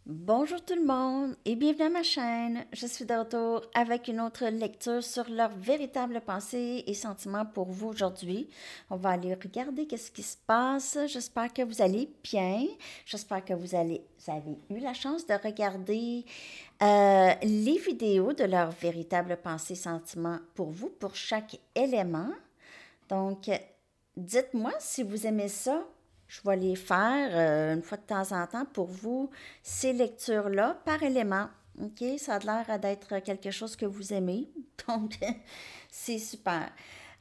Bonjour tout le monde et bienvenue à ma chaîne. Je suis de retour avec une autre lecture sur leurs véritables pensées et sentiments pour vous aujourd'hui. On va aller regarder qu'est-ce qui se passe. J'espère que vous allez bien. J'espère que vous avez eu la chance de regarder les vidéos de leurs véritables pensées et sentiments pour vous, pour chaque élément. Donc, dites-moi si vous aimez ça. Je vais les faire une fois de temps en temps pour vous, ces lectures-là, par élément. OK? Ça a l'air d'être quelque chose que vous aimez. Donc, c'est super.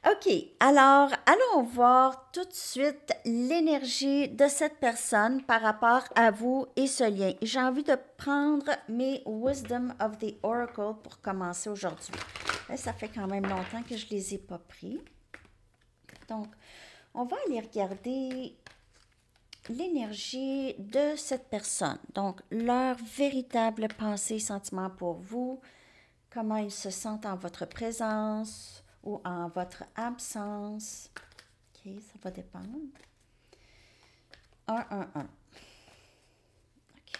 OK, alors allons voir tout de suite l'énergie de cette personne par rapport à vous et ce lien. J'ai envie de prendre mes Wisdom of the Oracle pour commencer aujourd'hui. Ça fait quand même longtemps que je ne les ai pas pris. Donc, on va aller regarder l'énergie de cette personne. Donc, leur véritable pensée et sentiment pour vous, comment ils se sentent en votre présence ou en votre absence. OK, ça va dépendre. 1. OK.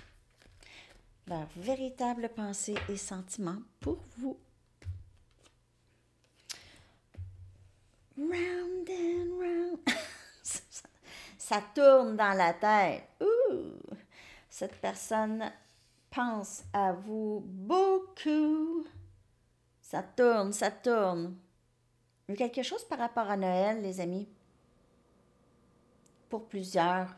Leur véritable pensée et sentiment pour vous. Round and round. Ça tourne dans la tête. Ouh! Cette personne pense à vous beaucoup. Ça tourne, ça tourne. Il y a quelque chose par rapport à Noël, les amis. Pour plusieurs.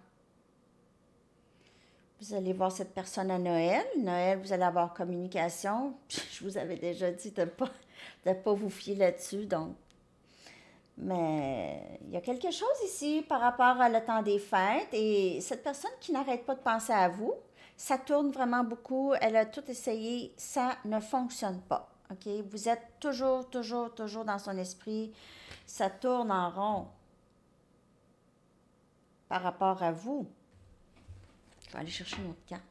Vous allez voir cette personne à Noël. Noël, vous allez avoir communication. Je vous avais déjà dit de ne pas vous fier là-dessus, donc. Mais il y a quelque chose ici par rapport à le temps des fêtes et cette personne qui n'arrête pas de penser à vous, ça tourne vraiment beaucoup, elle a tout essayé, ça ne fonctionne pas. OK? Vous êtes toujours dans son esprit, ça tourne en rond par rapport à vous. Je vais aller chercher une autre carte.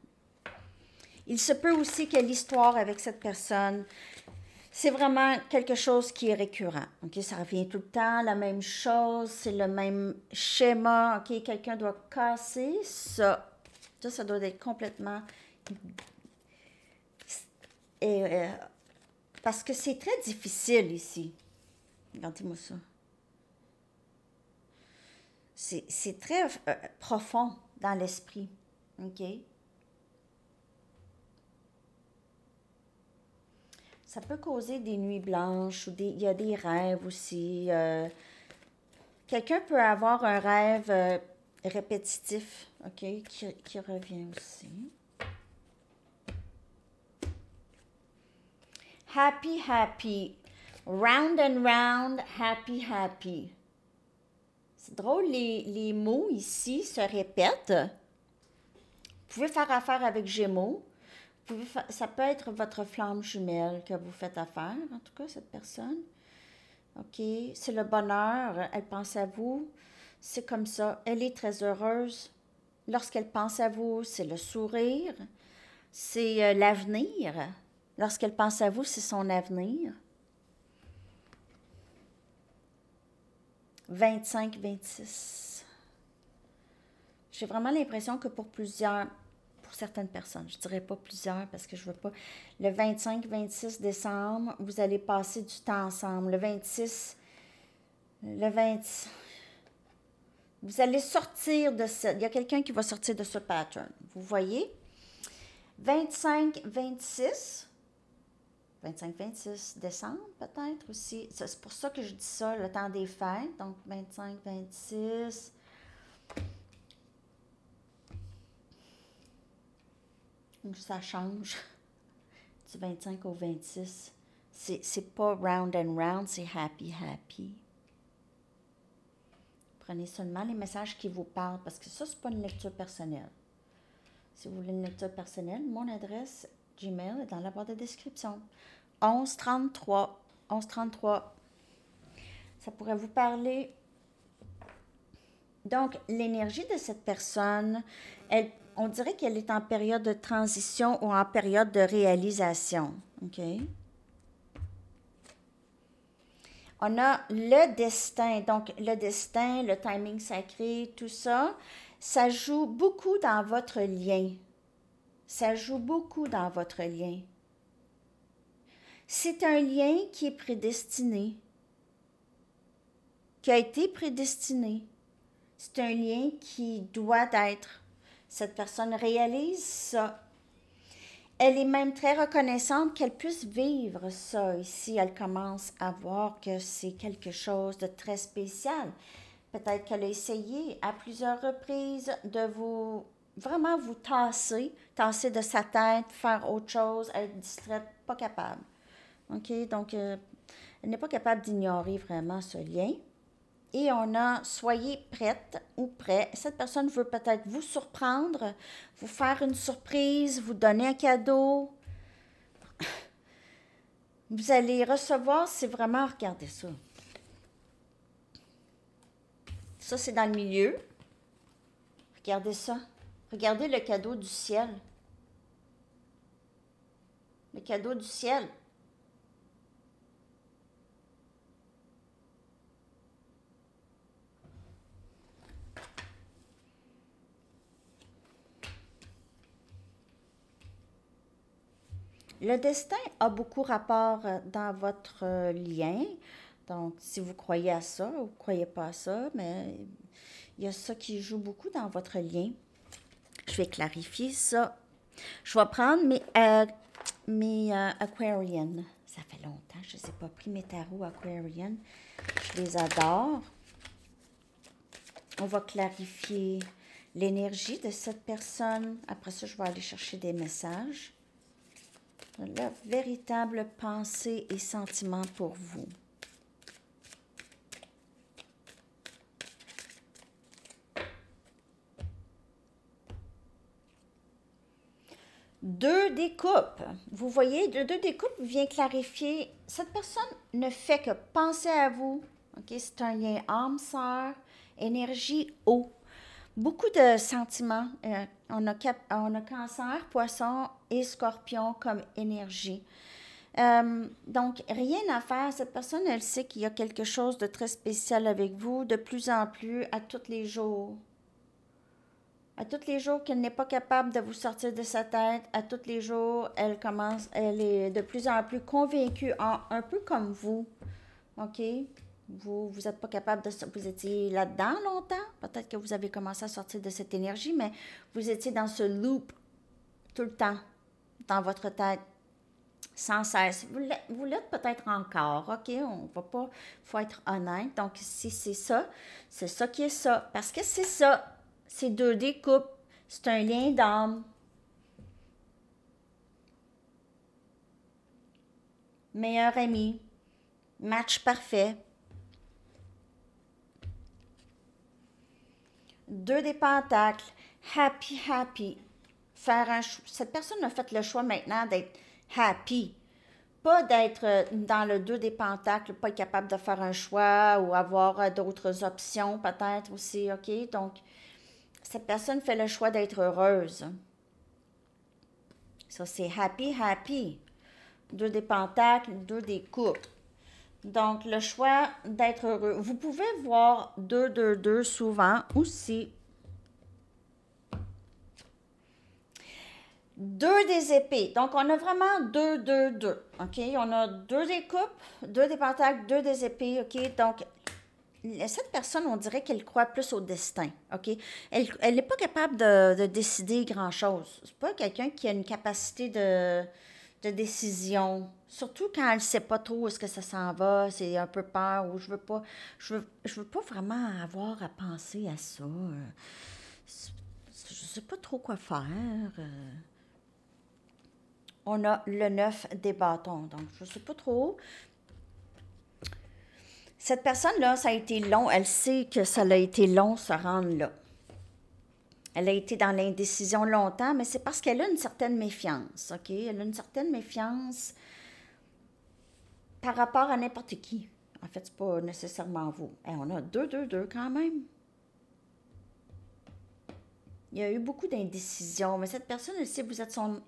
Il se peut aussi que l'histoire avec cette personne, c'est vraiment quelque chose qui est récurrent. OK? Ça revient tout le temps, la même chose, c'est le même schéma. OK? Quelqu'un doit casser ça. Ça doit être complètement... parce que c'est très difficile ici. Regardez-moi ça. C'est très profond dans l'esprit. OK? Ça peut causer des nuits blanches ou il y a des rêves aussi. Quelqu'un peut avoir un rêve répétitif, OK, qui revient aussi. Happy, happy. Round and round, happy, happy. C'est drôle, les mots ici se répètent. Vous pouvez faire affaire avec Gémeaux. Ça peut être votre flamme jumelle que vous faites affaire, en tout cas, cette personne. OK, c'est le bonheur, elle pense à vous, c'est comme ça. Elle est très heureuse. Lorsqu'elle pense à vous, c'est le sourire, c'est l'avenir. Lorsqu'elle pense à vous, c'est son avenir. 25-26. J'ai vraiment l'impression que pour certaines personnes, je ne dirais pas plusieurs parce que je ne veux pas. Le 25-26 décembre, vous allez passer du temps ensemble. Le 26, le 20, vous allez sortir de ça. Il y a quelqu'un qui va sortir de ce pattern. Vous voyez? 25-26 décembre, peut-être aussi. C'est pour ça que je dis ça, le temps des fêtes. Donc, 25-26. Ça change du 25 au 26. C'est pas round and round, c'est happy, happy. Prenez seulement les messages qui vous parlent, parce que ça, c'est pas une lecture personnelle. Si vous voulez une lecture personnelle, mon adresse Gmail est dans la barre de description. 1133. 1133. Ça pourrait vous parler. Donc, l'énergie de cette personne, on dirait qu'elle est en période de transition ou en période de réalisation. OK? On a le destin. Donc, le destin, le timing sacré, tout ça, ça joue beaucoup dans votre lien. Ça joue beaucoup dans votre lien. C'est un lien qui est prédestiné, qui a été prédestiné. C'est un lien qui doit être. Cette personne réalise ça. Elle est même très reconnaissante qu'elle puisse vivre ça ici. Elle commence à voir que c'est quelque chose de très spécial. Peut-être qu'elle a essayé à plusieurs reprises de vous vraiment vous tasser de sa tête, faire autre chose, être distraite, pas capable. OK? Donc, elle n'est pas capable d'ignorer vraiment ce lien. Et on a soyez prête ou prêt. Cette personne veut peut-être vous surprendre, vous faire une surprise, vous donner un cadeau. Vous allez recevoir, c'est vraiment, regardez ça. Ça, c'est dans le milieu. Regardez ça. Regardez le cadeau du ciel. Le cadeau du ciel. Le destin a beaucoup rapport dans votre lien. Donc, si vous croyez à ça ou vous ne croyez pas à ça, mais il y a ça qui joue beaucoup dans votre lien. Je vais clarifier ça. Je vais prendre mes Aquarian. Ça fait longtemps que je ne les ai pas pris, mes tarots Aquarian. Je les adore. On va clarifier l'énergie de cette personne. Après ça, je vais aller chercher des messages. La véritable pensée et sentiment pour vous. Deux des coupes. Vous voyez, le deux des coupes vient clarifier. Cette personne ne fait que penser à vous. Okay? C'est un lien âme-sœur, énergie, eau. Beaucoup de sentiments. On a cancer, poisson et scorpion comme énergie. Donc, rien à faire. Cette personne, elle sait qu'il y a quelque chose de très spécial avec vous, de plus en plus, à tous les jours. À tous les jours qu'elle n'est pas capable de vous sortir de sa tête, à tous les jours, elle est de plus en plus convaincue, un peu comme vous. OK? Vous n'êtes pas capable de... Vous étiez là-dedans longtemps. Peut-être que vous avez commencé à sortir de cette énergie, mais vous étiez dans ce loop tout le temps, dans votre tête, sans cesse. Vous l'êtes peut-être encore, OK? On va pas... Il faut être honnête. Donc, si c'est ça qui est ça. Parce que c'est ça. C'est deux découpes. C'est un lien d'âme. Meilleur ami. Match parfait. Deux des pentacles. Happy, happy. Cette personne a fait le choix maintenant d'être happy. Pas d'être dans le deux des pentacles, pas être capable de faire un choix ou avoir d'autres options peut-être aussi, OK? Donc, cette personne fait le choix d'être heureuse. Ça, c'est happy, happy. Deux des pentacles, deux des coupes. Donc, le choix d'être heureux. Vous pouvez voir 2, 2, 2 souvent aussi. Deux des épées. Donc, on a vraiment 2, 2, 2. OK? On a deux des coupes, deux des pentacles, deux des épées. OK? Donc, cette personne, on dirait qu'elle croit plus au destin, OK? Elle n'est pas capable de décider grand-chose. C'est pas quelqu'un qui a une capacité de décision. Surtout quand elle ne sait pas trop où est-ce que ça s'en va, c'est un peu peur, ou je veux pas vraiment avoir à penser à ça. Je sais pas trop quoi faire. On a le 9 des bâtons, donc je sais pas trop. Cette personne-là, ça a été long. Elle sait que ça a été long se rendre là. Elle a été dans l'indécision longtemps, mais c'est parce qu'elle a une certaine méfiance, OK? Elle a une certaine méfiance par rapport à n'importe qui. En fait, c'est pas nécessairement vous. On a 2, 2, 2 quand même. Il y a eu beaucoup d'indécisions, mais cette personne, elle sait que vous êtes son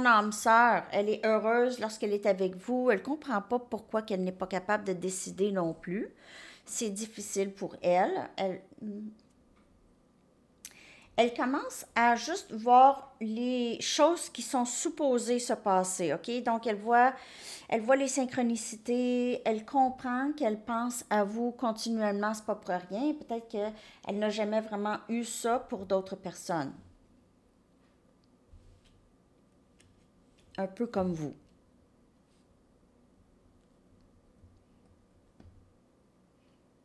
âme sœur. Elle est heureuse lorsqu'elle est avec vous. Elle ne comprend pas pourquoi qu'elle n'est pas capable de décider non plus. C'est difficile pour elle. Elle commence à juste voir les choses qui sont supposées se passer, OK? Donc, elle voit les synchronicités, elle comprend qu'elle pense à vous continuellement, c'est pas pour rien. Peut-être qu'elle n'a jamais vraiment eu ça pour d'autres personnes. Un peu comme vous.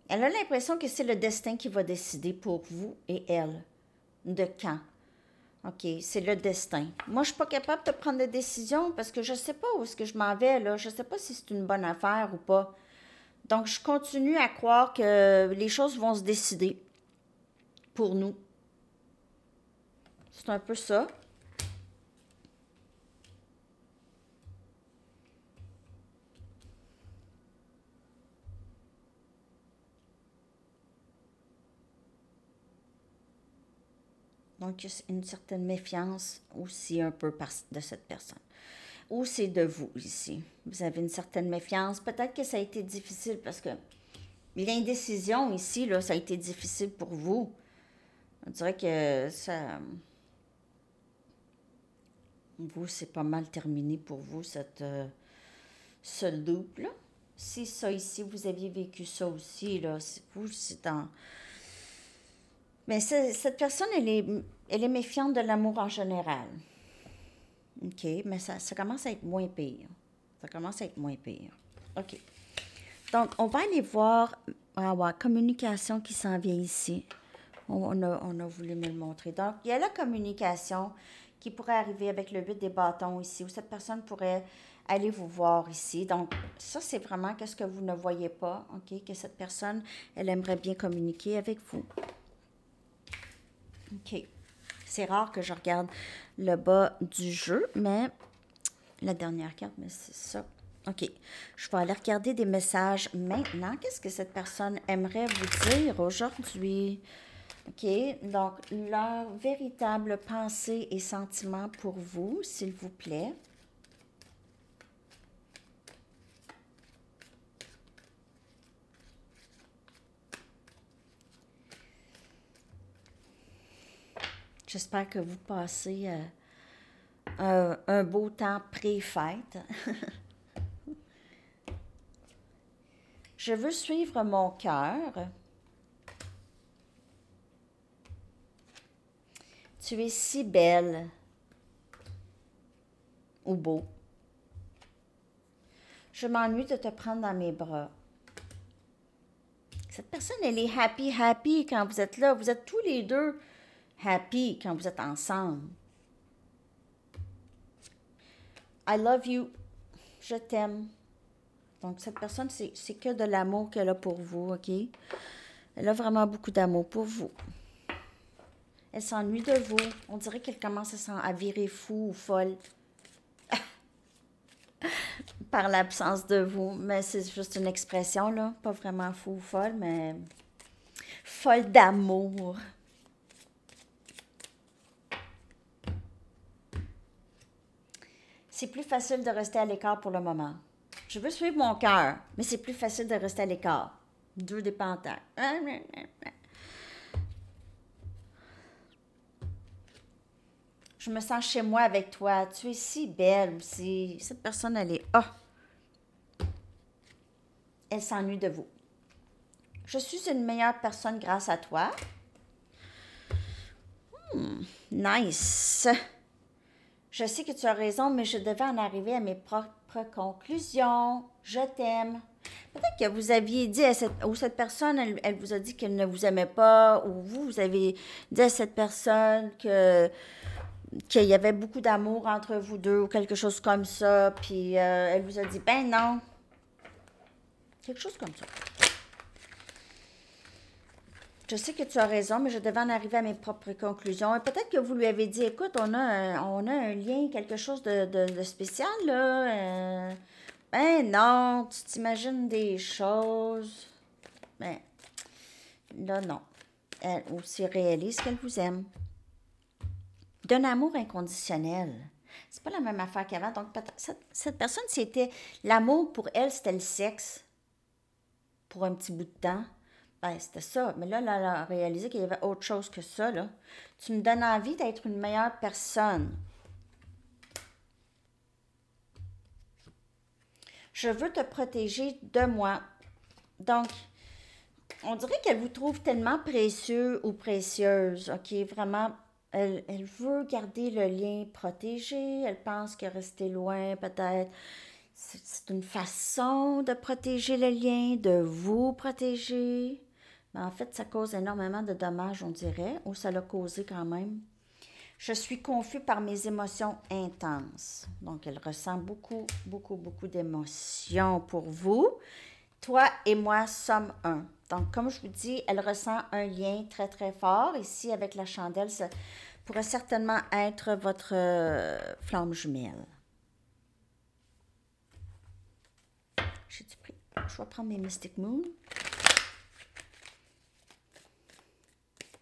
Elle a l'impression que c'est le destin qui va décider pour vous et elle. De quand? OK, c'est le destin. Moi, je suis pas capable de prendre de décision parce que je sais pas où est-ce que je m'en vais, là. Je sais pas si c'est une bonne affaire ou pas. Donc, je continue à croire que les choses vont se décider pour nous. C'est un peu ça. Donc, il y a une certaine méfiance aussi un peu de cette personne. Ou c'est de vous ici. Vous avez une certaine méfiance. Peut-être que ça a été difficile parce que l'indécision ici, là, ça a été difficile pour vous. On dirait que ça... Vous, c'est pas mal terminé pour vous, ce loop-là. Si ça ici, vous aviez vécu ça aussi, là, vous, c'est dans... Mais cette personne, elle est méfiante de l'amour en général. OK, mais ça commence à être moins pire. Ça commence à être moins pire. OK. Donc, on va aller voir, communication qui s'en vient ici. On a voulu me le montrer. Donc, il y a la communication qui pourrait arriver avec le 8 des bâtons ici, où cette personne pourrait aller vous voir ici. Donc, ça, c'est vraiment qu'est-ce que vous ne voyez pas, OK? Que cette personne, elle aimerait bien communiquer avec vous. OK. C'est rare que je regarde le bas du jeu, mais la dernière carte, mais c'est ça. OK. Je vais aller regarder des messages maintenant. Qu'est-ce que cette personne aimerait vous dire aujourd'hui? OK. Donc, leur véritable pensée et sentiment pour vous, s'il vous plaît. J'espère que vous passez un beau temps pré-fête. Je veux suivre mon cœur. Tu es si belle ou beau. Je m'ennuie de te prendre dans mes bras. Cette personne, elle est happy, happy quand vous êtes là. Vous êtes tous les deux happy quand vous êtes ensemble. I love you. Je t'aime. Donc, cette personne, c'est que de l'amour qu'elle a pour vous, OK? Elle a vraiment beaucoup d'amour pour vous. Elle s'ennuie de vous. On dirait qu'elle commence à virer fou ou folle par l'absence de vous. Mais c'est juste une expression, là. Pas vraiment fou ou folle, mais folle d'amour. C'est plus facile de rester à l'écart pour le moment. Je veux suivre mon cœur, mais c'est plus facile de rester à l'écart. Deux des panthères. Je me sens chez moi avec toi. Tu es si belle aussi. Cette personne, elle est... Ah! Elle s'ennuie de vous. Je suis une meilleure personne grâce à toi. Nice. Je sais que tu as raison, mais je devais en arriver à mes propres conclusions. Je t'aime. Peut-être que vous aviez dit à cette personne, elle vous a dit qu'elle ne vous aimait pas, ou vous avez dit à cette personne qu'il y avait beaucoup d'amour entre vous deux, ou quelque chose comme ça, puis elle vous a dit, ben non. Quelque chose comme ça. Je sais que tu as raison, mais je devais en arriver à mes propres conclusions. Et peut-être que vous lui avez dit, écoute, on a un lien, quelque chose de spécial, là. Ben non, tu t'imagines des choses. Ben, là, non. Elle aussi réalise qu'elle vous aime. D'un amour inconditionnel. C'est pas la même affaire qu'avant. Donc, cette personne, c'était l'amour pour elle, c'était le sexe. Pour un petit bout de temps. Ben, c'était ça. Mais là, elle a réalisé qu'il y avait autre chose que ça, là. Tu me donnes envie d'être une meilleure personne. Je veux te protéger de moi. Donc, on dirait qu'elle vous trouve tellement précieux ou précieuse, OK? Vraiment, elle veut garder le lien protégé. Elle pense que rester loin, peut-être, c'est une façon de protéger le lien, de vous protéger. Mais en fait, ça cause énormément de dommages, on dirait, ou ça l'a causé quand même. Je suis confus par mes émotions intenses. Donc, elle ressent beaucoup, beaucoup, beaucoup d'émotions pour vous. Toi et moi sommes un. Donc, comme je vous dis, elle ressent un lien très, très fort. Ici, avec la chandelle, ça pourrait certainement être votre flamme jumelle. J'ai-tu pris? Je vais prendre mes Mystic Moon.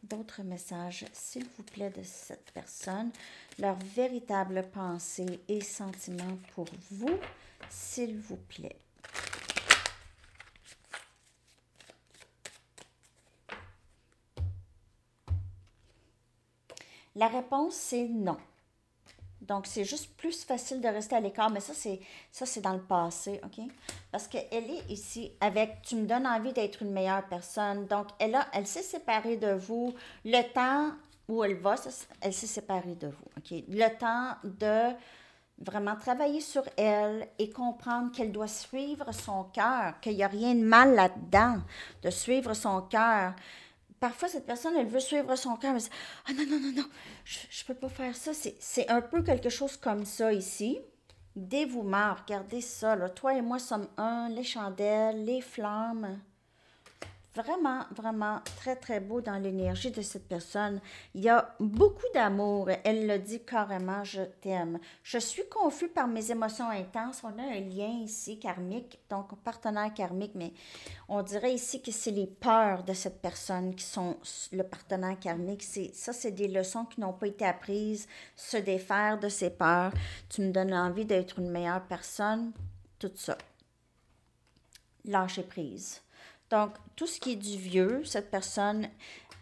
D'autres messages, s'il vous plaît, de cette personne. Leur véritable pensée et sentiment pour vous, s'il vous plaît. La réponse, c'est non. Donc, c'est juste plus facile de rester à l'écart, mais ça, c'est dans le passé, OK? Parce qu'elle est ici avec, tu me donnes envie d'être une meilleure personne. Donc, elle s'est séparée de vous. Le temps où elle va, elle s'est séparée de vous, OK? Le temps de vraiment travailler sur elle et comprendre qu'elle doit suivre son cœur, qu'il n'y a rien de mal là-dedans, de suivre son cœur. Parfois, cette personne, elle veut suivre son cœur, mais elle dit, ah non, non, non, non, je peux pas faire ça. C'est un peu quelque chose comme ça ici. Dévouement, regardez ça, là. Toi et moi sommes un, les chandelles, les flammes. Vraiment, vraiment très, très beau dans l'énergie de cette personne. Il y a beaucoup d'amour. Elle le dit carrément, je t'aime. Je suis confus par mes émotions intenses. On a un lien ici karmique, donc partenaire karmique, mais on dirait ici que c'est les peurs de cette personne qui sont le partenaire karmique. Ça, c'est des leçons qui n'ont pas été apprises. Se défaire de ses peurs. Tu me donnes envie d'être une meilleure personne. Tout ça. Lâcher prise. Donc, tout ce qui est du vieux, cette personne,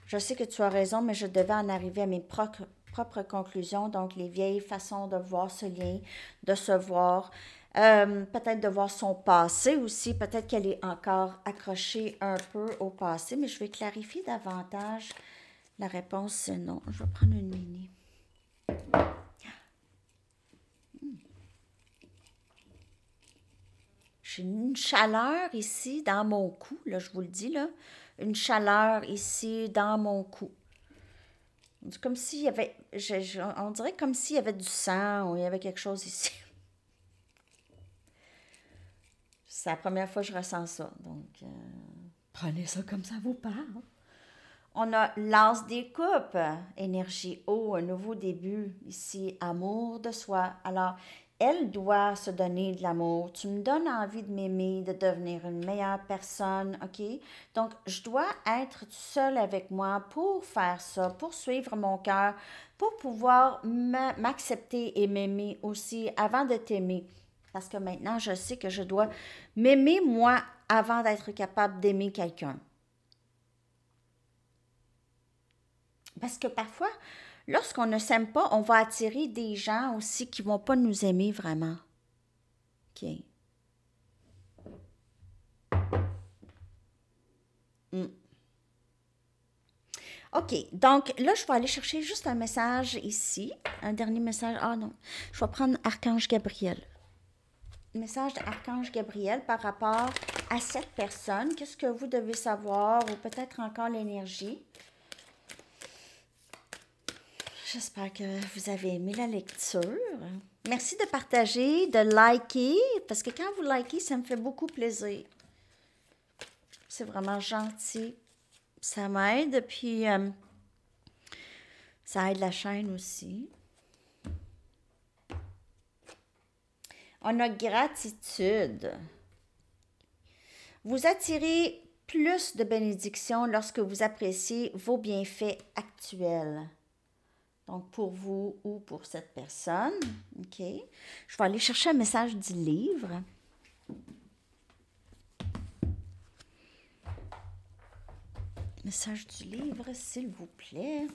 je sais que tu as raison, mais je devais en arriver à mes propres conclusions. Donc, les vieilles façons de voir ce lien, de se voir, peut-être de voir son passé aussi. Peut-être qu'elle est encore accrochée un peu au passé, mais je vais clarifier davantage. La réponse, c'est non. Je vais prendre une mini. J'ai une chaleur ici dans mon cou, là, je vous le dis, là. Une chaleur ici dans mon cou. C'est comme s'il y avait, on dirait comme s'il y avait du sang ou il y avait quelque chose ici. C'est la première fois que je ressens ça. Donc, prenez ça comme ça vous parle. On a l'as des coupes, énergie eau, un nouveau début ici, amour de soi. Alors, elle doit se donner de l'amour. Tu me donnes envie de m'aimer, de devenir une meilleure personne, OK? Donc, je dois être seule avec moi pour faire ça, pour suivre mon cœur, pour pouvoir m'accepter et m'aimer aussi avant de t'aimer. Parce que maintenant, je sais que je dois m'aimer moi avant d'être capable d'aimer quelqu'un. Parce que parfois, lorsqu'on ne s'aime pas, on va attirer des gens aussi qui ne vont pas nous aimer vraiment. OK. Mm. OK. Donc, là, je vais aller chercher juste un message ici. Un dernier message. Ah non. Je vais prendre Archange Gabriel. Message d'Archange Gabriel par rapport à cette personne. Qu'est-ce que vous devez savoir ou peut-être encore l'énergie? J'espère que vous avez aimé la lecture. Merci de partager, de liker, parce que quand vous likez, ça me fait beaucoup plaisir. C'est vraiment gentil. Ça m'aide, puis ça aide la chaîne aussi. On a gratitude. Vous attirez plus de bénédictions lorsque vous appréciez vos bienfaits actuels. Donc, pour vous ou pour cette personne. OK. Je vais aller chercher un message du livre. Message du livre, s'il vous plaît.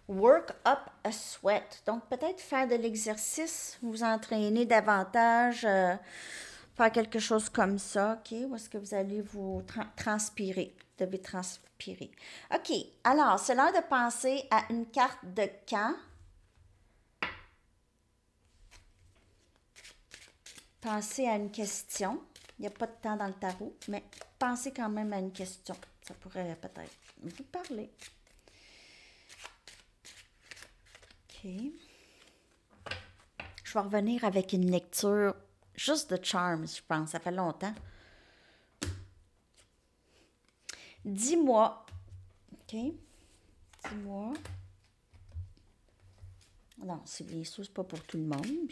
Work up a sweat. Donc, peut-être faire de l'exercice, vous entraîner davantage, faire quelque chose comme ça, OK? Où est-ce que vous allez vous transpirer? Vous devez transpirer. OK. Alors, c'est l'heure de penser à une carte de camp. Pensez à une question. Il n'y a pas de temps dans le tarot, mais pensez quand même à une question. Ça pourrait peut-être vous parler. OK. Je vais revenir avec une lecture juste de Charms, je pense. Ça fait longtemps. Dis-moi. OK. Dis-moi. Non, c'est bien sûr, c'est pas pour tout le monde.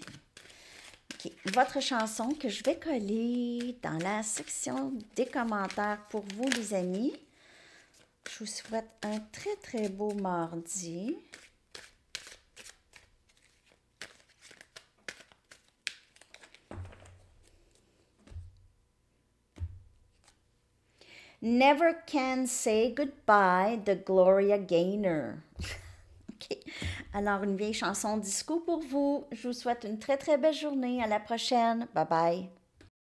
OK. Votre chanson que je vais coller dans la section des commentaires pour vous, les amis. Je vous souhaite un très, très beau mardi. Never Can Say Goodbye de Gloria Gaynor. OK. Alors, une vieille chanson disco pour vous. Je vous souhaite une très, très belle journée. À la prochaine. Bye bye.